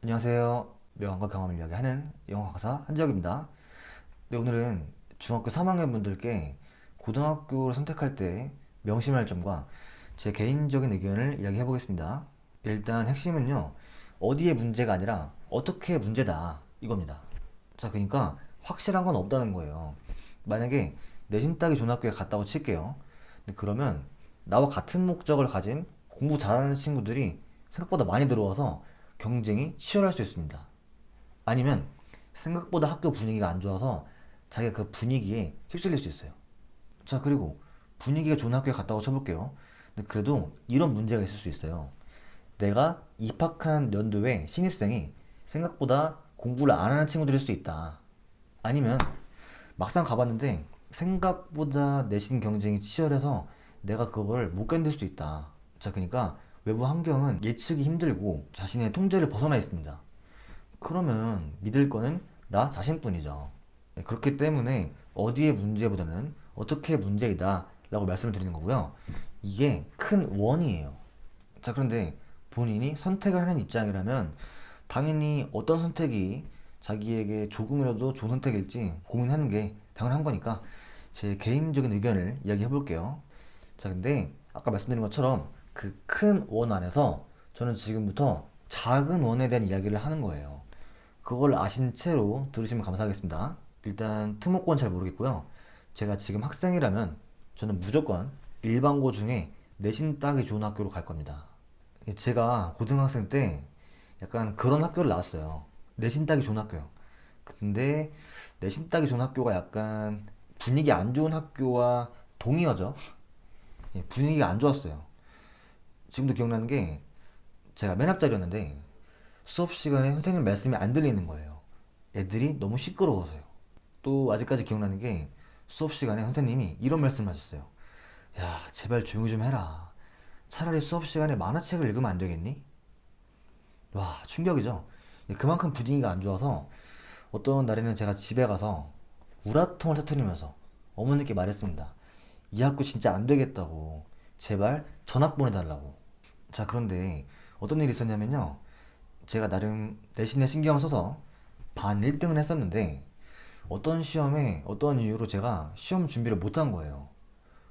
안녕하세요. 명함과 경험을 이야기하는 영어 강사 한지혁입니다. 네, 오늘은 중학교 3학년 분들께 고등학교를 선택할 때 명심할 점과 제 개인적인 의견을 이야기해 보겠습니다. 일단 핵심은요, 어디에 문제가 아니라 어떻게 문제다 이겁니다. 자, 그러니까 확실한 건 없다는 거예요. 만약에 내신 따기 좋은 학교에 갔다고 칠게요. 근데 그러면 나와 같은 목적을 가진 공부 잘하는 친구들이 생각보다 많이 들어와서 경쟁이 치열할 수 있습니다. 아니면 생각보다 학교 분위기가 안 좋아서 자기가 그 분위기에 휩쓸릴 수 있어요. 자, 그리고 분위기가 좋은 학교에 갔다고 쳐볼게요. 근데 그래도 이런 문제가 있을 수 있어요. 내가 입학한 연도에 신입생이 생각보다 공부를 안 하는 친구들일 수 있다. 아니면 막상 가봤는데 생각보다 내신 경쟁이 치열해서 내가 그걸 못 견딜 수도 있다. 자, 그러니까 외부 환경은 예측이 힘들고 자신의 통제를 벗어나 있습니다. 그러면 믿을 거는 나 자신뿐이죠. 네, 그렇기 때문에 어디의 문제보다는 어떻게 문제이다 라고 말씀을 드리는 거고요. 이게 큰 원이에요. 자, 그런데 본인이 선택을 하는 입장이라면 당연히 어떤 선택이 자기에게 조금이라도 좋은 선택일지 고민하는 게 당연한 거니까 제 개인적인 의견을 이야기해 볼게요. 자, 근데 아까 말씀드린 것처럼 그 큰 원 안에서 저는 지금부터 작은 원에 대한 이야기를 하는 거예요. 그걸 아신 채로 들으시면 감사하겠습니다. 일단 특목고는 잘 모르겠고요. 제가 지금 학생이라면 저는 무조건 일반고 중에 내신 따기 좋은 학교로 갈 겁니다. 제가 고등학생 때 약간 그런 학교를 나왔어요. 내신 따기 좋은 학교요. 근데 내신 따기 좋은 학교가 약간 분위기 안 좋은 학교와 동의어죠. 예, 분위기가 안 좋았어요. 지금도 기억나는 게 제가 맨 앞자리였는데 수업 시간에 선생님 말씀이 안 들리는 거예요. 애들이 너무 시끄러워서요. 또 아직까지 기억나는 게 수업 시간에 선생님이 이런 말씀을 하셨어요. 야, 제발 조용히 좀 해라. 차라리 수업 시간에 만화책을 읽으면 안 되겠니? 와, 충격이죠. 예, 그만큼 분위기가 안 좋아서 어떤 날에는 제가 집에 가서 우라통을 터뜨리면서 어머니께 말했습니다. 이 학교 진짜 안 되겠다고. 제발 전학 보내달라고. 자, 그런데 어떤 일이 있었냐면요. 제가 나름 내신에 신경을 써서 반 1등을 했었는데 어떤 시험에 어떤 이유로 제가 시험 준비를 못한 거예요.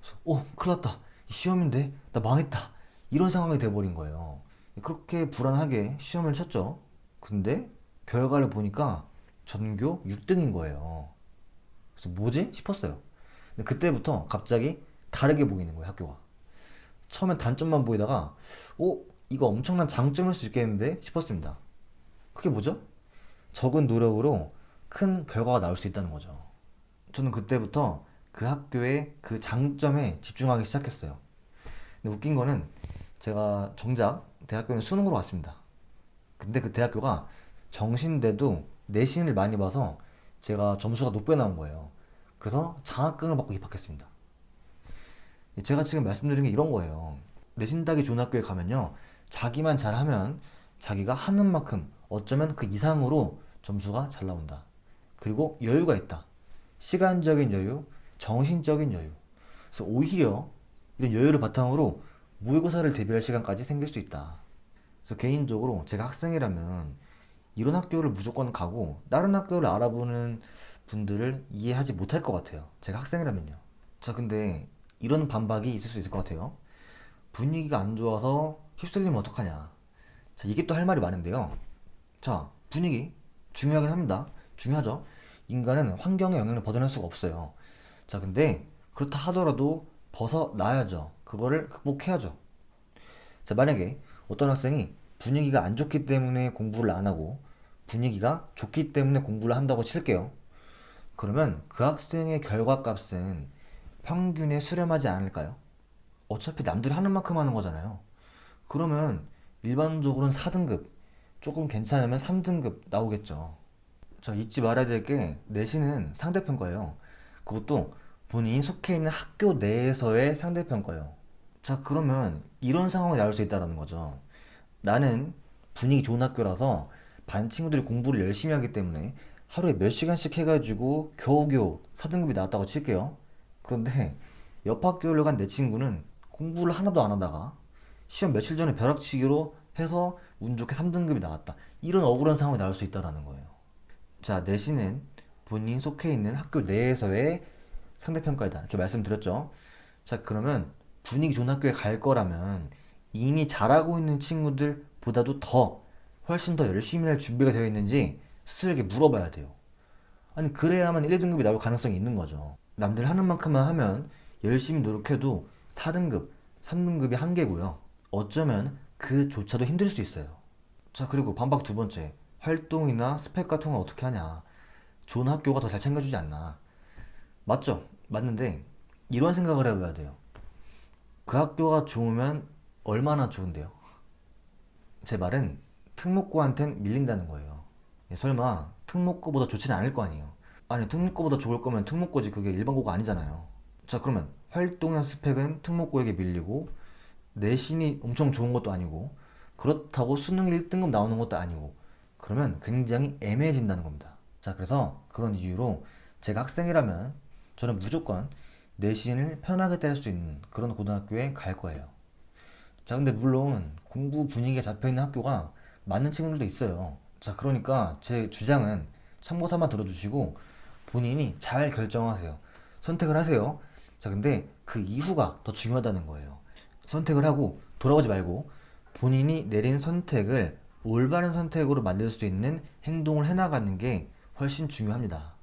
그래서 큰일 났다. 시험인데 나 망했다. 이런 상황이 돼버린 거예요. 그렇게 불안하게 시험을 쳤죠. 근데 결과를 보니까 전교 6등인 거예요. 그래서 뭐지? 싶었어요. 근데 그때부터 갑자기 다르게 보이는 거예요, 학교가. 처음엔 단점만 보이다가 이거 엄청난 장점일 수 있겠는데 싶었습니다. 그게 뭐죠? 적은 노력으로 큰 결과가 나올 수 있다는 거죠. 저는 그때부터 그 학교의 그 장점에 집중하기 시작했어요. 근데 웃긴 거는 제가 정작 대학교는 수능으로 갔습니다. 근데 그 대학교가 정시인데도 내신을 많이 봐서 제가 점수가 높게 나온 거예요. 그래서 장학금을 받고 입학했습니다. 제가 지금 말씀드린 게 이런 거예요. 내신 따기 좋은 학교에 가면요. 자기만 잘하면 자기가 하는 만큼 어쩌면 그 이상으로 점수가 잘 나온다. 그리고 여유가 있다. 시간적인 여유, 정신적인 여유. 그래서 오히려 이런 여유를 바탕으로 모의고사를 대비할 시간까지 생길 수 있다. 그래서 개인적으로 제가 학생이라면 이런 학교를 무조건 가고 다른 학교를 알아보는 분들을 이해하지 못할 것 같아요. 제가 학생이라면요. 자, 근데 이런 반박이 있을 수 있을 것 같아요. 분위기가 안 좋아서 휩쓸리면 어떡하냐. 자, 이게 또 할 말이 많은데요. 자, 분위기 중요하긴 합니다. 중요하죠. 인간은 환경의 영향을 벗어날 수가 없어요. 자, 근데 그렇다 하더라도 벗어나야죠. 그거를 극복해야죠. 자, 만약에 어떤 학생이 분위기가 안 좋기 때문에 공부를 안 하고 분위기가 좋기 때문에 공부를 한다고 칠게요. 그러면 그 학생의 결과값은 평균에 수렴하지 않을까요? 어차피 남들이 하는 만큼 하는 거잖아요. 그러면 일반적으로는 4등급, 조금 괜찮으면 3등급 나오겠죠. 자, 잊지 말아야 될 게 내신은 상대평가예요. 그것도 본인이 속해 있는 학교 내에서의 상대평가예요. 자, 그러면 이런 상황이 나올 수 있다는 거죠. 나는 분위기 좋은 학교라서 반 친구들이 공부를 열심히 하기 때문에 하루에 몇 시간씩 해가지고 겨우겨우 4등급이 나왔다고 칠게요. 그런데 옆 학교를 간 내 친구는 공부를 하나도 안 하다가 시험 며칠 전에 벼락치기로 해서 운 좋게 3등급이 나왔다. 이런 억울한 상황이 나올 수 있다는 거예요. 자, 내신은 본인 속해 있는 학교 내에서의 상대평가이다. 이렇게 말씀드렸죠. 자, 그러면 분위기 좋은 학교에 갈 거라면 이미 잘하고 있는 친구들보다도 훨씬 더 열심히 할 준비가 되어 있는지 스스로에게 물어봐야 돼요. 아니, 그래야만 1, 2등급이 나올 가능성이 있는 거죠. 남들 하는 만큼만 하면 열심히 노력해도 4등급, 3등급이 한계고요. 어쩌면 그조차도 힘들 수 있어요. 자, 그리고 반박 두 번째. 활동이나 스펙 같은 건 어떻게 하냐. 좋은 학교가 더 잘 챙겨주지 않나. 맞죠? 맞는데 이런 생각을 해봐야 돼요. 그 학교가 좋으면 얼마나 좋은데요? 제 말은 특목고한텐 밀린다는 거예요. 설마 특목고보다 좋지는 않을 거 아니에요. 아니, 특목고보다 좋을 거면 특목고지, 그게 일반고가 아니잖아요. 자, 그러면 활동이나 스펙은 특목고에게 밀리고 내신이 엄청 좋은 것도 아니고 그렇다고 수능 1등급 나오는 것도 아니고 그러면 굉장히 애매해진다는 겁니다. 자, 그래서 그런 이유로 제가 학생이라면 저는 무조건 내신을 편하게 때릴 수 있는 그런 고등학교에 갈 거예요. 자, 근데 물론 공부 분위기가 잡혀있는 학교가 많은 친구들도 있어요. 자, 그러니까 제 주장은 참고 삼아 들어주시고 본인이 잘 결정하세요. 선택을 하세요. 자, 근데 그 이후가 더 중요하다는 거예요. 선택을 하고 돌아오지 말고 본인이 내린 선택을 올바른 선택으로 만들 수 있는 행동을 해나가는 게 훨씬 중요합니다.